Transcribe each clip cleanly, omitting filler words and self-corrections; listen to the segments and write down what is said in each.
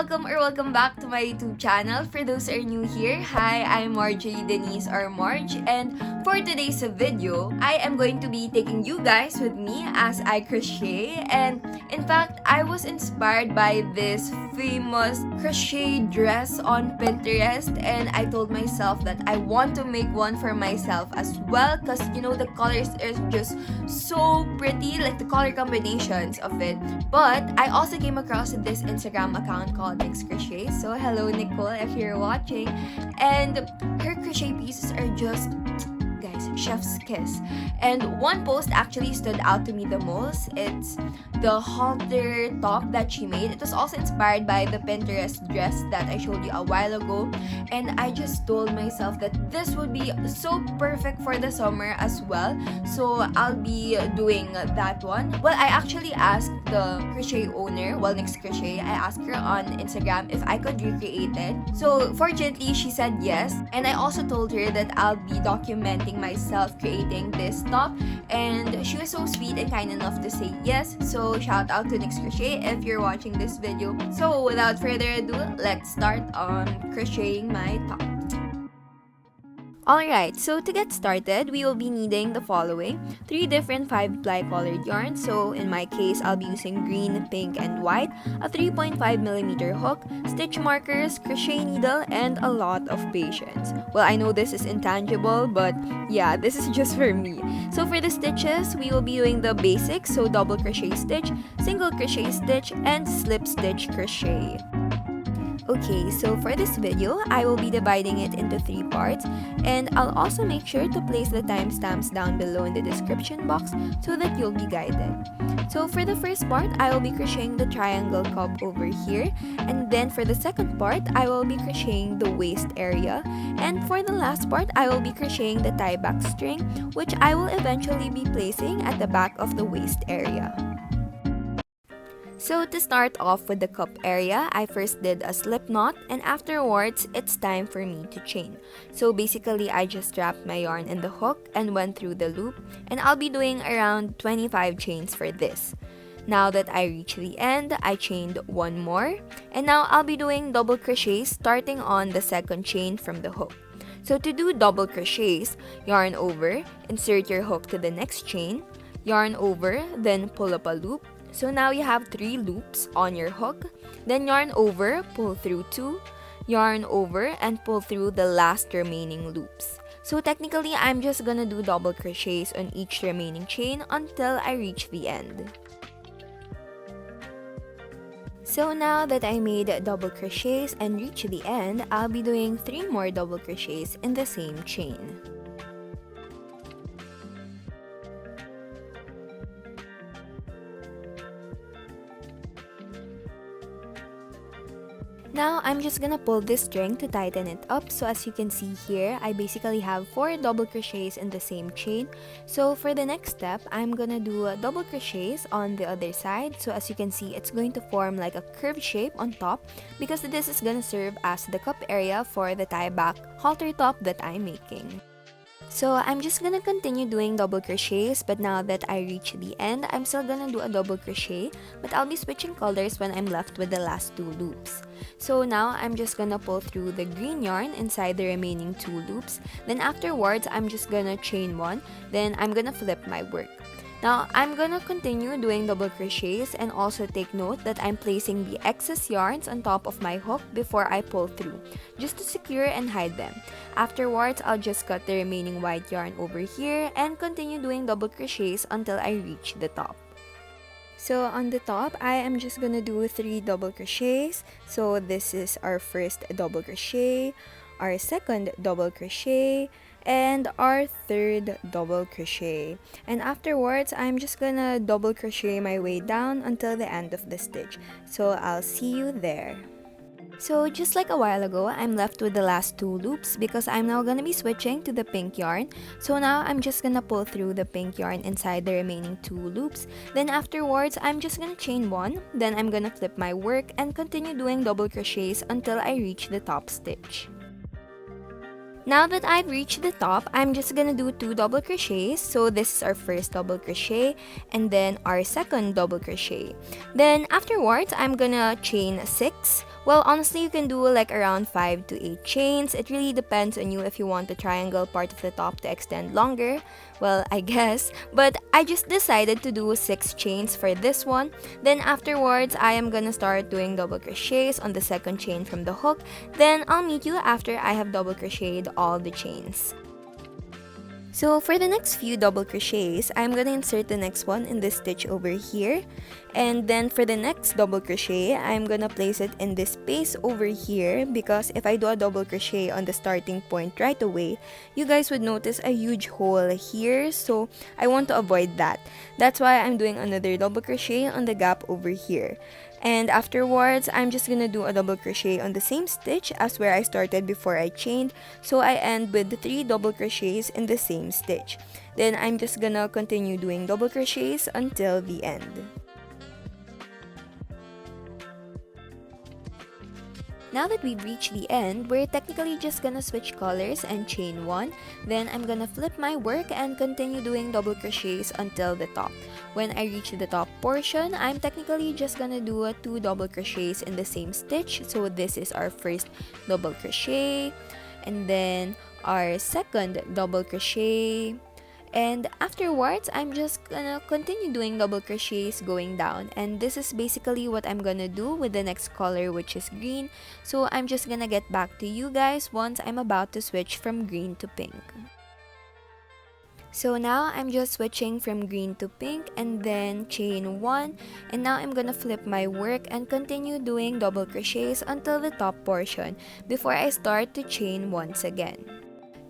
welcome back to my YouTube channel. For those who are new here, hi, I'm Marjorie Denise or Marge, and for today's video, I am going to be taking you guys with me as I crochet. And in fact, I was inspired by this famous crochet dress on Pinterest, and I told myself that I want to make one for myself as well, because you know the colors are just so pretty, like the color combinations of it. But I also came across this Instagram account called 𝗏𝗏. So hello Nicole if you're watching, and her crochet pieces are just, guys, chef's kiss. And one post actually stood out to me the most. It's the halter top that she made. It was also inspired by the Pinterest dress that I showed you a while ago, and I just told myself that this would be so perfect for the summer as well, so I'll be doing that one. Well, I actually asked the crochet owner, well, 𝗏𝗏, I asked her on Instagram if I could recreate it. So fortunately she said yes, and I also told her that I'll be documenting myself creating this top, and she was so sweet and kind enough to say yes. So shout out to 𝗏𝗏 if you're watching this video. So without further ado, let's start on crocheting my top. Alright, so to get started, we will be needing the following: 3 different 5-ply colored yarns. So in my case, I'll be using green, pink, and white, a 3.5mm hook, stitch markers, crochet needle, and a lot of patience. Well, I know this is intangible, but yeah, this is just for me. So for the stitches, we will be doing the basics, so double crochet stitch, single crochet stitch, and slip stitch crochet. Okay, so for this video, I will be dividing it into 3 parts, and I'll also make sure to place the timestamps down below in the description box so that you'll be guided. So for the first part, I will be crocheting the triangle cup over here, and then for the second part, I will be crocheting the waist area, and for the last part, I will be crocheting the tie back string, which I will eventually be placing at the back of the waist area. So to start off with the cup area, I first did a slip knot, and afterwards, it's time for me to chain. So basically, I just wrapped my yarn in the hook and went through the loop, and I'll be doing around 25 chains for this. Now that I reached the end, I chained 1 more, and now I'll be doing double crochets starting on the second chain from the hook. So to do double crochets, yarn over, insert your hook to the next chain, yarn over, then pull up a loop. So now you have 3 loops on your hook, then yarn over, pull through 2, yarn over, and pull through the last remaining loops. So technically, I'm just gonna do double crochets on each remaining chain until I reach the end. So now that I made double crochets and reached the end, I'll be doing 3 more double crochets in the same chain. Now, I'm just gonna pull this string to tighten it up. So as you can see here, I basically have 4 double crochets in the same chain. So for the next step, I'm gonna do double crochets on the other side. So as you can see, it's going to form like a curved shape on top, because this is gonna serve as the cup area for the tie back halter top that I'm making. So I'm just gonna continue doing double crochets, but now that I reach the end, I'm still gonna do a double crochet, but I'll be switching colors when I'm left with the last 2 loops. So now I'm just gonna pull through the green yarn inside the remaining 2 loops, then afterwards I'm just gonna chain 1, then I'm gonna flip my work. Now, I'm gonna continue doing double crochets, and also take note that I'm placing the excess yarns on top of my hook before I pull through, just to secure and hide them. Afterwards, I'll just cut the remaining white yarn over here and continue doing double crochets until I reach the top. So on the top, I am just gonna do 3 double crochets. So this is our first double crochet, our second double crochet, and our third double crochet. And afterwards, I'm just gonna double crochet my way down until the end of the stitch. So I'll see you there. So just like a while ago, I'm left with the last 2 loops because I'm now gonna be switching to the pink yarn. So now I'm just gonna pull through the pink yarn inside the remaining 2 loops. Then afterwards, I'm just gonna chain 1, then I'm gonna flip my work and continue doing double crochets until I reach the top stitch. Now that I've reached the top, I'm just gonna do 2 double crochets. So this is our first double crochet, and then our second double crochet. Then afterwards, I'm gonna chain 6, Well, honestly, you can do like around 5 to 8 chains. It really depends on you if you want the triangle part of the top to extend longer. Well, I guess. But I just decided to do 6 chains for this one. Then afterwards, I am gonna start doing double crochets on the second chain from the hook. Then I'll meet you after I have double crocheted all the chains. So for the next few double crochets, I'm gonna insert the next one in this stitch over here. And then for the next double crochet, I'm gonna place it in this space over here, because if I do a double crochet on the starting point right away, you guys would notice a huge hole here, so I want to avoid that. That's why I'm doing another double crochet on the gap over here. And afterwards, I'm just gonna do a double crochet on the same stitch as where I started before I chained, so I end with 3 double crochets in the same stitch. Then I'm just gonna continue doing double crochets until the end. Now that we've reached the end, we're technically just gonna switch colors and chain 1. Then I'm gonna flip my work and continue doing double crochets until the top. When I reach the top portion, I'm technically just gonna do 2 double crochets in the same stitch. So this is our first double crochet, and then our second double crochet. And afterwards, I'm just gonna continue doing double crochets going down. And this is basically what I'm gonna do with the next color, which is green. So I'm just gonna get back to you guys once I'm about to switch from green to pink. So now I'm just switching from green to pink and then chain 1. And now I'm gonna flip my work and continue doing double crochets until the top portion before I start to chain once again.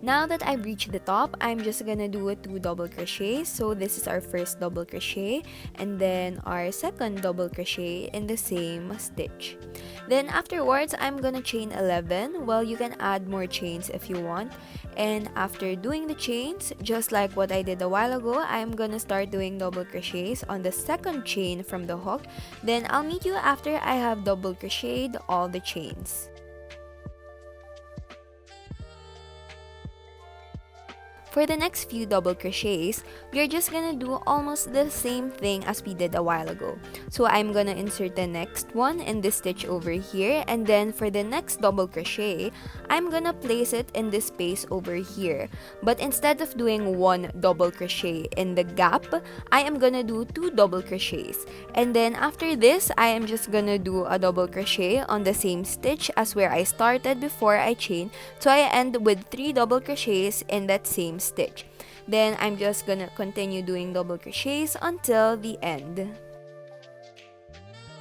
Now that I've reached the top, I'm just gonna do 2 double crochets. So this is our first double crochet and then our second double crochet in the same stitch. Then afterwards, I'm gonna chain 11. Well, you can add more chains if you want. And after doing the chains, just like what I did a while ago, I'm gonna start doing double crochets on the second chain from the hook. Then I'll meet you after I have double crocheted all the chains. For the next few double crochets, we're just gonna do almost the same thing as we did a while ago. So I'm gonna insert the next one in this stitch over here, and then for the next double crochet, I'm gonna place it in this space over here. But instead of doing 1 double crochet in the gap, I am gonna do 2 double crochets. And then after this, I am just gonna do a double crochet on the same stitch as where I started before I chain, so I end with 3 double crochets in that same stitch. Then I'm just gonna continue doing double crochets until the end.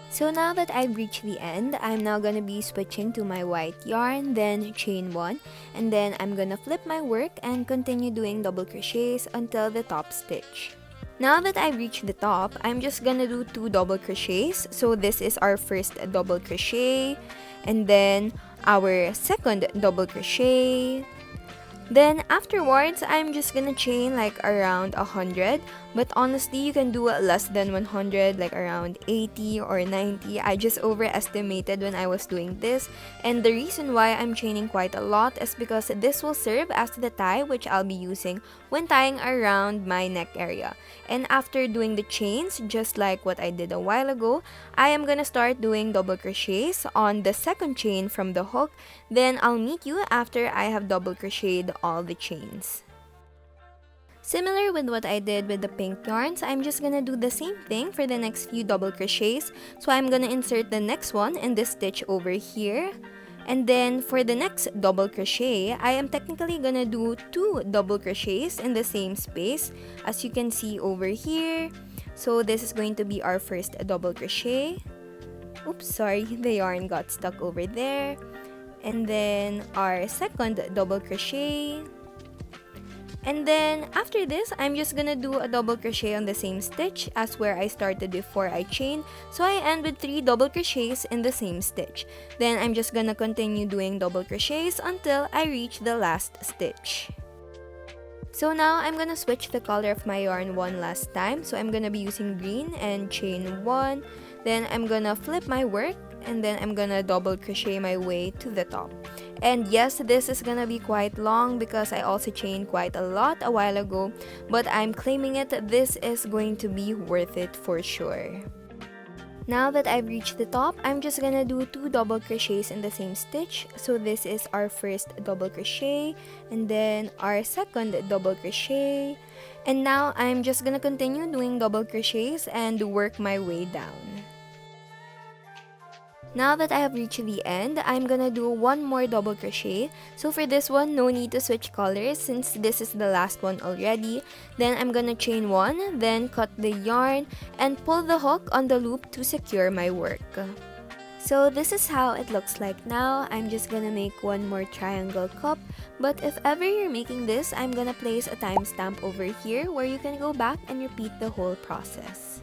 So now that I've reached the end, I'm now gonna be switching to my white yarn, then chain 1, and then I'm gonna flip my work and continue doing double crochets until the top stitch. Now that I've reached the top, I'm just gonna do 2 double crochets. So this is our first double crochet, and then our second double crochet. Then afterwards, I'm just gonna chain like around 100, but honestly, you can do less than 100, like around 80 or 90. I just overestimated when I was doing this, and the reason why I'm chaining quite a lot is because this will serve as the tie which I'll be using when tying around my neck area. And after doing the chains, just like what I did a while ago, I am gonna start doing double crochets on the second chain from the hook. Then I'll meet you after I have double crocheted all the chains. Similar with what I did with the pink yarns, I'm just gonna do the same thing for the next few double crochets. So I'm gonna insert the next one in this stitch over here. And then for the next double crochet, I am technically gonna do 2 double crochets in the same space, as you can see over here. So this is going to be our first double crochet. Oops, sorry, the yarn got stuck over there. And then our second double crochet. And then after this, I'm just gonna do a double crochet on the same stitch as where I started before I chained. So I end with 3 double crochets in the same stitch. Then I'm just gonna continue doing double crochets until I reach the last stitch. So now I'm gonna switch the color of my yarn one last time. So I'm gonna be using green and chain 1. Then I'm gonna flip my work, and then I'm gonna double crochet my way to the top. And yes, this is gonna be quite long because I also chained quite a lot a while ago, but I'm claiming it, this is going to be worth it for sure. Now that I've reached the top, I'm just gonna do 2 double crochets in the same stitch. So this is our first double crochet, and then our second double crochet. And now I'm just gonna continue doing double crochets and work my way down. Now that I have reached the end, I'm gonna do one more double crochet. So for this one, no need to switch colors since this is the last one already. Then I'm gonna chain one, then cut the yarn, and pull the hook on the loop to secure my work. So this is how it looks like now. I'm just gonna make one more triangle cup, but if ever you're making this, I'm gonna place a timestamp over here where you can go back and repeat the whole process.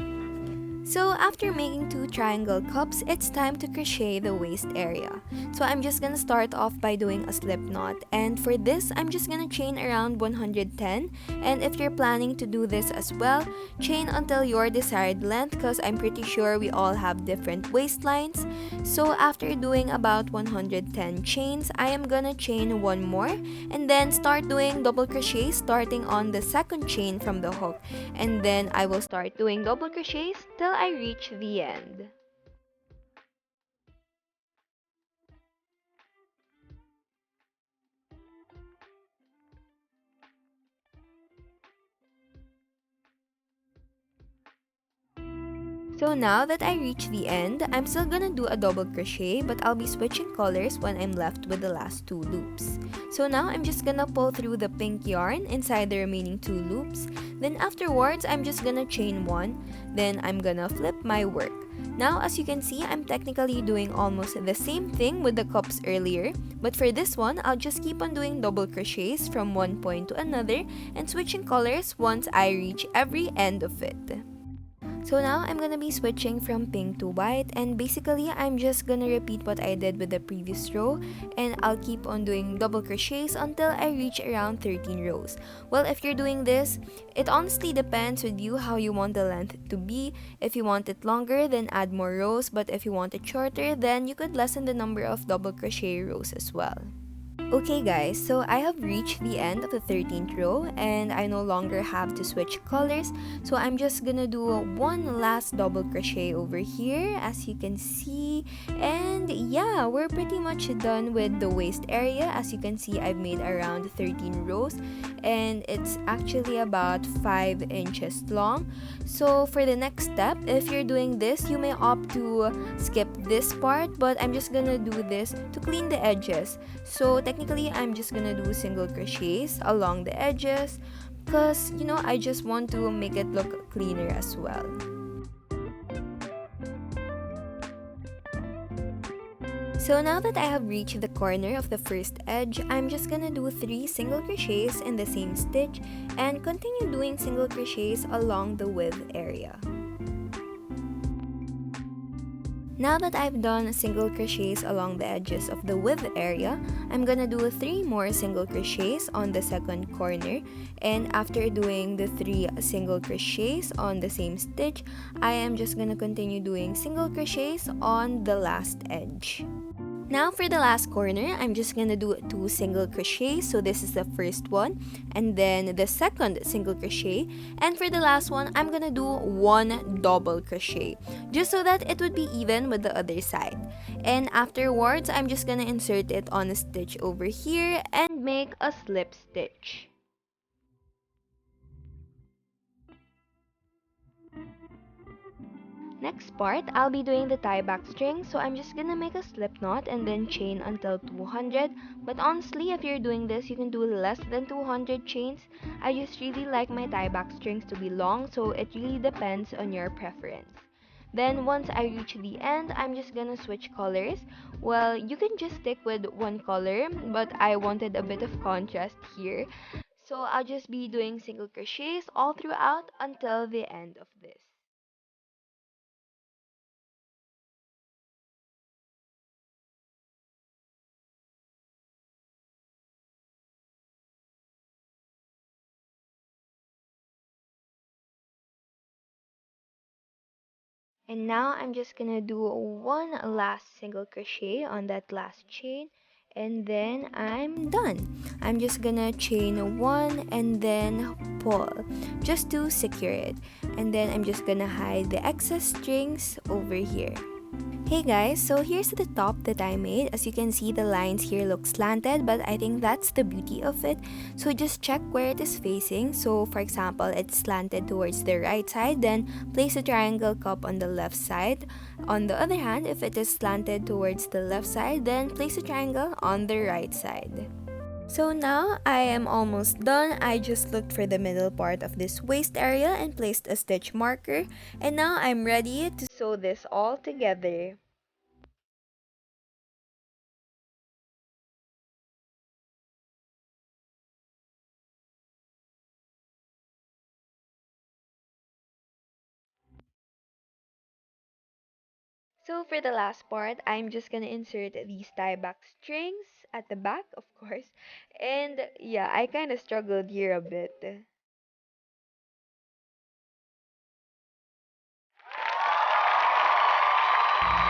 So after making 2 triangle cups, it's time to crochet the waist area. So I'm just gonna start off by doing a slip knot, and for this, I'm just gonna chain around 110, and if you're planning to do this as well, chain until your desired length because I'm pretty sure we all have different waistlines. So after doing about 110 chains, I am gonna chain one more, and then start doing double crochet starting on the second chain from the hook, and then I will start doing double crochets till I reach the end. So now that I reach the end, I'm still gonna do a double crochet, but I'll be switching colors when I'm left with the last 2 loops. So now I'm just gonna pull through the pink yarn inside the remaining 2 loops. Then afterwards, I'm just gonna chain one, then I'm gonna flip my work. Now as you can see, I'm technically doing almost the same thing with the cups earlier, but for this one, I'll just keep on doing double crochets from one point to another and switching colors once I reach every end of it. So now I'm gonna be switching from pink to white, and basically I'm just gonna repeat what I did with the previous row, and I'll keep on doing double crochets until I reach around 13 rows. Well, if you're doing this, it honestly depends with you how you want the length to be. If you want it longer, then add more rows, but if you want it shorter, then you could lessen the number of double crochet rows as well. Okay guys, so I have reached the end of the 13th row and I no longer have to switch colors. So I'm just gonna do one last double crochet over here as you can see. And yeah, we're pretty much done with the waist area. As you can see, I've made around 13 rows and it's actually about 5 inches long. So for the next step, if you're doing this, you may opt to skip this part, but I'm just gonna do this to clean the edges. So technically, I'm just gonna do single crochets along the edges because, you know, I just want to make it look cleaner as well. So now that I have reached the corner of the first edge, I'm just gonna do 3 single crochets in the same stitch and continue doing single crochets along the width area. Now that I've done single crochets along the edges of the width area, I'm gonna do 3 more single crochets on the second corner, and after doing the 3 single crochets on the same stitch, I am just gonna continue doing single crochets on the last edge. Now for the last corner, I'm just gonna do 2 single crochets. So this is the first one, and then the second single crochet. And for the last one, I'm gonna do 1 double crochet, just so that it would be even with the other side. And afterwards, I'm just gonna insert it on a stitch over here and make a slip stitch. Next part, I'll be doing the tie back string, so I'm just gonna make a slip knot and then chain until 200. But honestly, if you're doing this, you can do less than 200 chains. I just really like my tie back strings to be long, so it really depends on your preference. Then once I reach the end, I'm just gonna switch colors. Well, you can just stick with one color, but I wanted a bit of contrast here. So I'll just be doing single crochets all throughout until the end of this. And now I'm just gonna do one last single crochet on that last chain, and then I'm done. I'm just gonna chain 1 and then pull just to secure it, and then I'm just gonna hide the excess strings over here. Hey guys, so here's the top that I made. As you can see, the lines here look slanted, but I think that's the beauty of it. So just check where it is facing. So for example, it's slanted towards the right side, then place a triangle cup on the left side. On the other hand, if it is slanted towards the left side, then place a triangle on the right side. So now I am almost done. I just looked for the middle part of this waist area and placed a stitch marker, and now I'm ready to sew this all together. So for the last part, I'm just gonna insert these tie back strings at the back, of course. And yeah, I kind of struggled here a bit.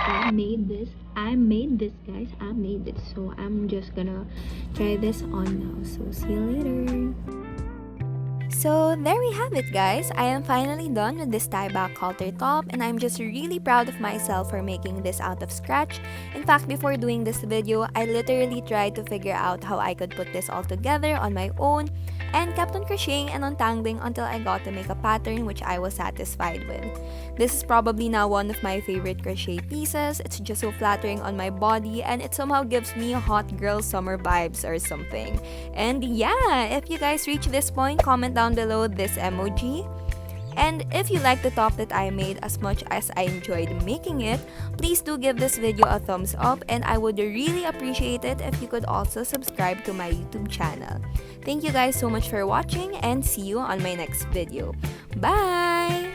I made this guys, I made this. So I'm just gonna try this on now. So see you later. So there we have it guys, I am finally done with this tie back halter top, and I'm just really proud of myself for making this out of scratch. In fact, before doing this video, I literally tried to figure out how I could put this all together on my own, and kept on crocheting and untangling until I got to make a pattern which I was satisfied with. This is probably now one of my favorite crochet pieces. It's just so flattering on my body, and it somehow gives me hot girl summer vibes or something. And yeah, if you guys reach this point, comment down below this emoji. And if you like the top that I made as much as I enjoyed making it, please do give this video a thumbs up, and I would really appreciate it if you could also subscribe to my YouTube channel. Thank you guys so much for watching, and see you on my next video. Bye!